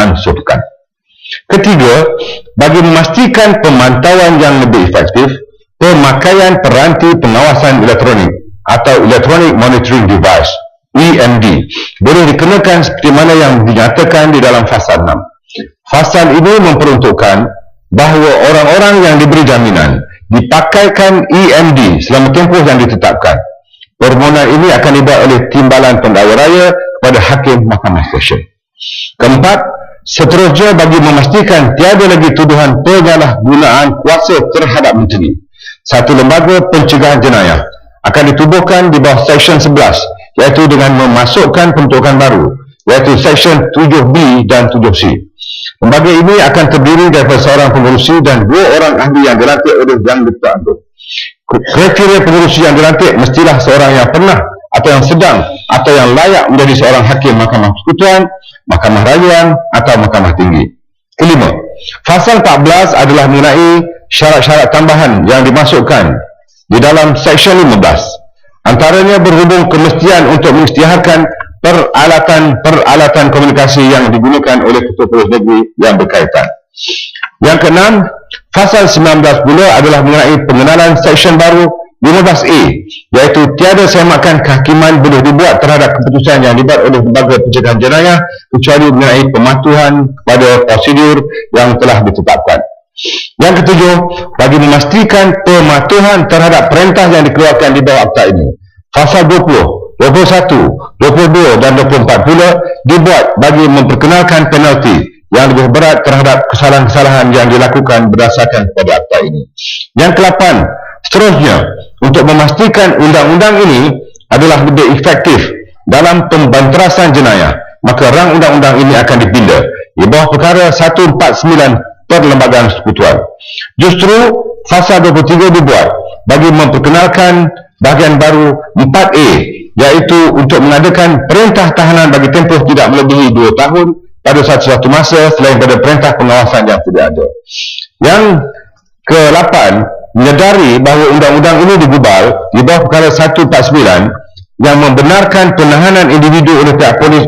dimansuhkan. Ketiga, bagi memastikan pemantauan yang lebih efektif, pemakaian peranti pengawasan elektronik atau Electronic Monitoring Device (EMD) boleh dikenakan seperti mana yang dinyatakan di dalam Fasal 6. Fasal ini memperuntukkan bahawa orang-orang yang diberi jaminan dipakaikan EMD selama tempoh yang ditetapkan. Permohonan ini akan dibuat oleh Timbalan Pendakwa Raya kepada Hakim Mahkamah Session. Keempat, seterusnya bagi memastikan tiada lagi tuduhan penyalahgunaan kuasa terhadap menteri, satu lembaga pencegahan jenayah akan ditubuhkan di bawah Seksyen 11, iaitu dengan memasukkan pembentukan baru, iaitu Seksyen 7B dan 7C. Lembaga ini akan terdiri daripada seorang pengurusi dan 2 orang ahli yang dilantik oleh Yang di-Pertuan. Kriteria pengurusi yang dilantik mestilah seorang yang pernah atau yang sedang atau yang layak menjadi seorang hakim Mahkamah Persekutuan, Mahkamah Rayuan atau Mahkamah Tinggi. Kelima, Fasal 14 adalah mengenai syarat-syarat tambahan yang dimasukkan di dalam Seksyen 15. Antaranya berhubung kemestian untuk mengisytiharkan peralatan komunikasi yang digunakan oleh Ketua Polis Negeri yang berkaitan. Yang keenam, Fasal 19 pula adalah mengenai pengenalan Seksyen baru 15A, iaitu tiada semakan kehakiman boleh dibuat terhadap keputusan yang dibuat oleh Lembaga Pencegahan Jenayah kecuali mengenai pematuhan kepada prosedur yang telah ditetapkan. Yang ketujuh, bagi memastikan pematuhan terhadap perintah yang dikeluarkan di bawah Akta ini, Fasal 20, 21, 22 dan 24 pula dibuat bagi memperkenalkan penalti yang lebih berat terhadap kesalahan-kesalahan yang dilakukan berdasarkan pada Akta ini. Yang ke-8, seterusnya, untuk memastikan undang-undang ini adalah lebih efektif dalam pembanterasan jenayah, maka rang undang-undang ini akan dipindah di bawah perkara 149 Perlembagaan Persekutuan. Justru Fasal 23 dibuat bagi memperkenalkan bahagian baru 4A, iaitu untuk mengadakan perintah tahanan bagi tempoh tidak melebihi 2 tahun pada satu-satu masa selain pada perintah pengawasan yang tidak ada. Yang ke-8, menyedari bahawa undang-undang ini digubal di bawah perkara 149 yang membenarkan penahanan individu oleh pihak polis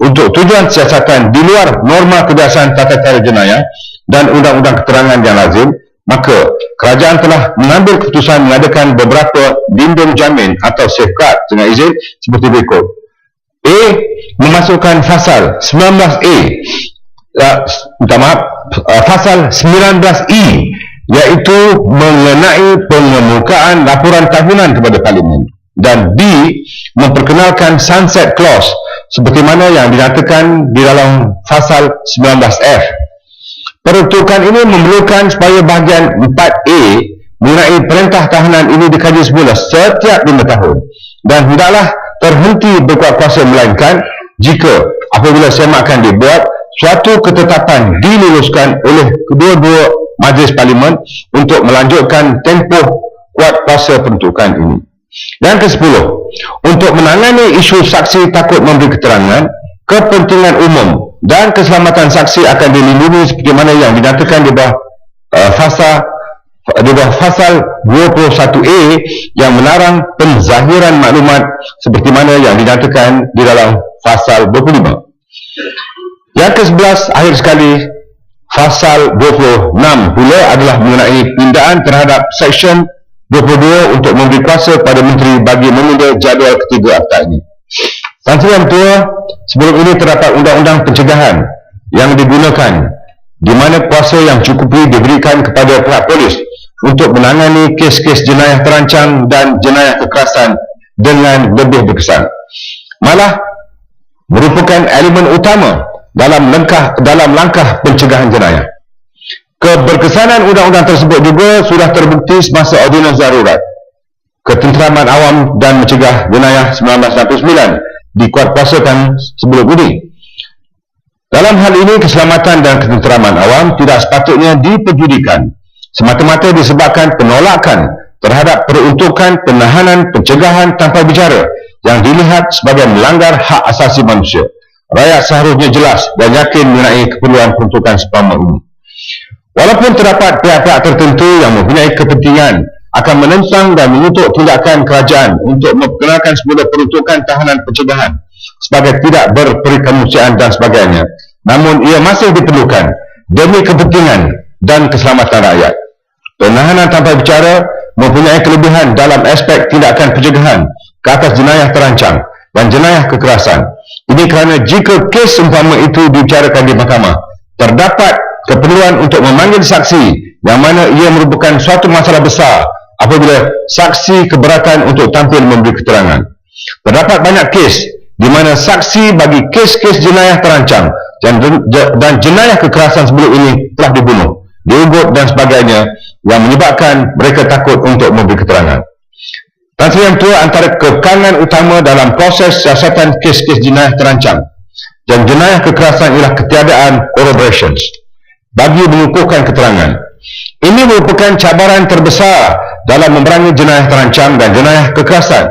untuk tujuan siasatan di luar norma kebiasaan tata cara jenayah dan undang-undang keterangan yang lazim, maka kerajaan telah mengambil keputusan mengadakan beberapa lindung jamin atau safeguard dengan izin seperti berikut. A. Memasukkan Fasal 19A, Fasal 19E, iaitu mengenai pengemukaan laporan tahunan kepada Parlimen, dan B. memperkenalkan Sunset Clause seperti mana yang dinyatakan di dalam Fasal 19F. Peruntukan ini memerlukan supaya bahagian 4A mengenai perintah tahanan ini dikaji semula setiap 5 tahun dan hendaklah terhenti berkuat kuasa, melainkan jika apabila semakan dibuat suatu ketetapan diluluskan oleh kedua-dua majlis parlimen untuk melanjutkan tempoh kuat kuasa peruntukan ini. Yang ke-10, untuk menangani isu saksi takut memberi keterangan, kepentingan umum dan keselamatan saksi akan dilindungi seperti mana yang dinyatakan di bawah Fasal 21A yang melarang penzahiran maklumat seperti mana yang dinyatakan di dalam Fasal 25. Yang ke-11, akhir sekali, Fasal 26 pula adalah mengenai pindaan terhadap Seksyen 22 untuk memberi kuasa kepada Menteri bagi menunda jadual ketiga Akta ini. Yang Tua, sebelum ini terdapat undang-undang pencegahan yang digunakan di mana kuasa yang cukupi diberikan kepada pihak polis untuk menangani kes-kes jenayah terancang dan jenayah kekerasan dengan lebih berkesan. Malah merupakan elemen utama dalam langkah pencegahan jenayah. Keberkesanan undang-undang tersebut juga sudah terbukti semasa Ordinans Darurat Ketenteraman Awam dan Mencegah Jenayah 1969 dikuatkuasakan sebelum ini. Dalam hal ini, keselamatan dan ketenteraman awam tidak sepatutnya diperjudikan semata-mata disebabkan penolakan terhadap peruntukan penahanan pencegahan tanpa bicara yang dilihat sebagai melanggar hak asasi manusia. Rakyat seharusnya jelas dan yakin mengenai keperluan peruntukan seumpama ini. Walaupun terdapat pihak-pihak tertentu yang mempunyai kepentingan akan menentang dan mengutuk tindakan kerajaan untuk memperkenalkan semula peruntukan tahanan pencegahan sebagai tidak berperikemanusiaan dan sebagainya, namun ia masih diperlukan demi kepentingan dan keselamatan rakyat. Penahanan tanpa bicara mempunyai kelebihan dalam aspek tindakan pencegahan ke atas jenayah terancam dan jenayah kekerasan. Ini kerana jika kes umpama itu dibicarakan di mahkamah, terdapat keperluan untuk memanggil saksi yang mana ia merupakan suatu masalah besar apabila saksi keberatan untuk tampil memberi keterangan. Terdapat banyak kes di mana saksi bagi kes-kes jenayah terancam dan jenayah kekerasan sebelum ini telah dibunuh, diugut dan sebagainya yang menyebabkan mereka takut untuk memberi keterangan. Tan Sri Yang Tua, antara kekangan utama dalam proses siasatan kes-kes jenayah terancam dan jenayah kekerasan ialah ketiadaan corroborations bagi mengukuhkan keterangan. Ini merupakan cabaran terbesar dalam memerangi jenayah terancam dan jenayah kekerasan.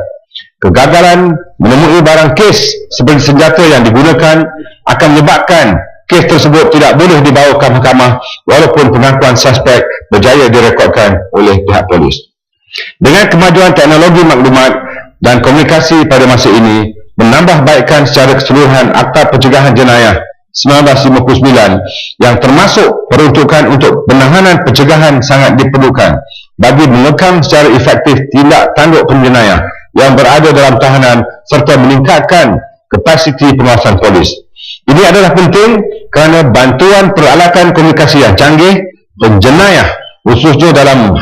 Kegagalan menemui barang kes seperti senjata yang digunakan akan menyebabkan kes tersebut tidak boleh dibawa ke mahkamah walaupun pengakuan suspek berjaya direkodkan oleh pihak polis. Dengan kemajuan teknologi maklumat dan komunikasi pada masa ini menambah baikkan secara keseluruhan Akta Pencegahan Jenayah 1959 yang termasuk peruntukan untuk penahanan pencegahan sangat diperlukan bagi mengekang secara efektif tindak tanduk penjenayah yang berada dalam tahanan serta meningkatkan kapasiti pengawasan polis. Ini adalah penting kerana bantuan peralatan komunikasi yang canggih penjenayah khususnya dalam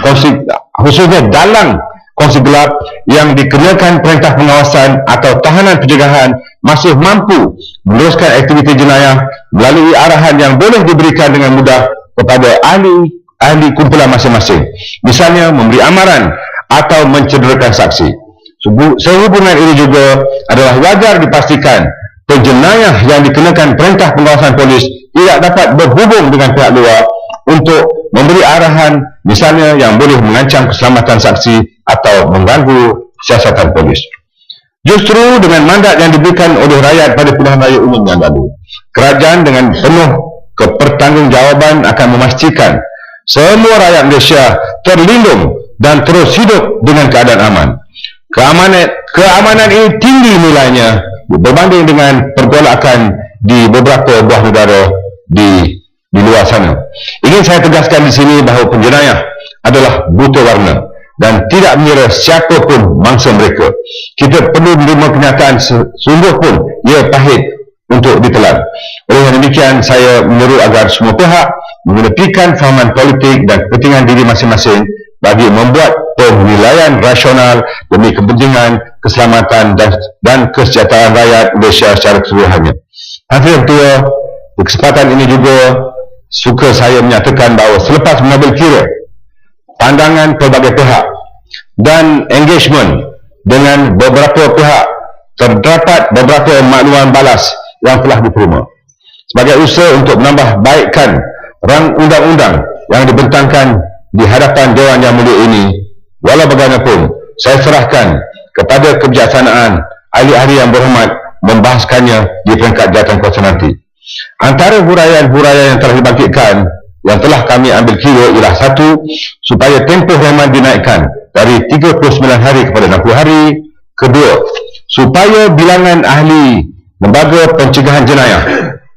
kongsi gelap yang dikenakan perintah pengawasan atau tahanan pencegahan masih mampu meneruskan aktiviti jenayah melalui arahan yang boleh diberikan dengan mudah kepada ahli kumpulan masing-masing, misalnya memberi amaran atau mencederakan saksi. Sehubungan ini juga adalah wajar dipastikan penjenayah yang dikenakan perintah pengawasan polis tidak dapat berhubung dengan pihak luar untuk memberi arahan misalnya yang boleh mengancam keselamatan saksi atau mengganggu siasatan polis. Justru dengan mandat yang diberikan oleh rakyat pada pilihan raya umum yang lalu, kerajaan dengan penuh kepertanggungjawaban akan memastikan semua rakyat Malaysia terlindung dan terus hidup dengan keadaan aman. Keamanan ini tinggi nilainya berbanding dengan pergolakan di beberapa buah negara di luar sana. Ingin saya tegaskan di sini bahawa penjenayah adalah buta warna dan tidak mengira siapapun mangsa mereka. Kita perlu menerima kenyataan sungguh pun ia pahit untuk ditelan. Oleh demikian, saya menyeru agar semua pihak mengedepikan fahaman politik dan kepentingan diri masing-masing bagi membuat penilaian rasional demi kepentingan, keselamatan dan kesejahteraan rakyat Malaysia secara keseluruhannya. Tan Sri Yang Tua, di kesempatan ini juga suka saya menyatakan bahawa selepas mengambil kira pandangan pelbagai pihak dan engagement dengan beberapa pihak, terdapat beberapa makluman balas yang telah diterima sebagai usaha untuk menambah baikkan rang undang-undang yang dibentangkan di hadapan Dewan Yang Mulia ini. Walau bagaimanapun, saya serahkan kepada kebijaksanaan ahli-ahli yang berhormat membahaskannya di peringkat jawatankuasa nanti. Antara huraian-huraian yang telah dibangkitkan yang telah kami ambil kira ialah: satu, supaya tempoh reman dinaikkan dari 39 hari kepada 60 hari. Kedua, supaya bilangan ahli lembaga pencegahan jenayah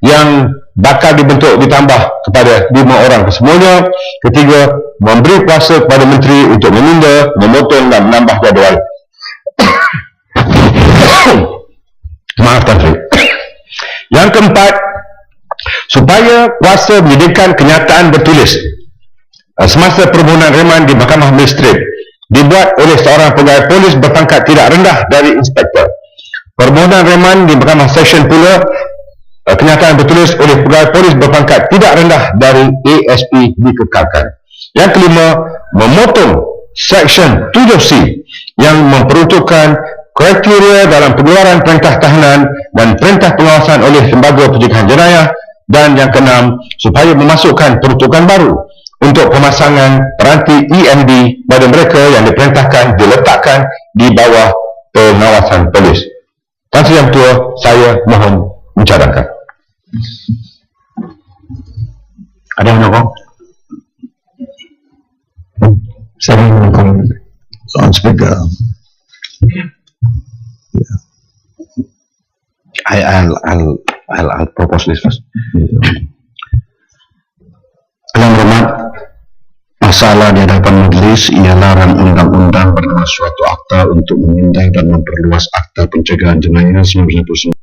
yang bakal dibentuk ditambah kepada 5 orang kesemuanya. Ketiga, memberi kuasa kepada menteri untuk menunda, memotong dan menambah jadual. Maaf, Tan Sri. Yang keempat, supaya kuasa menyediakan kenyataan bertulis semasa permohonan reman di Mahkamah Magistrate dibuat oleh seorang pegawai polis berpangkat tidak rendah dari inspektor. Permohonan reman di Mahkamah Seksyen pula kenyataan bertulis oleh pegawai polis berpangkat tidak rendah dari ASP dikekalkan. Yang kelima, memotong Seksyen 7C yang memperuntukkan kriteria dalam pengeluaran perintah tahanan dan perintah pengawasan oleh lembaga pencegahan jenayah. Dan yang keenam, supaya memasukkan peruntukan baru untuk pemasangan peranti EMD pada mereka yang diperintahkan diletakkan di bawah pengawasan polis. Tan Sri Yang Tua, saya mohon mencadangkan. Ada yang menyokong? Saya menyokong Sound Speaker. I'll propose this first. Yang hormat, masalah di hadapan majelis ialah undang-undang bernama suatu akta untuk menindai dan memperluas akta pencegahan jenayah 1999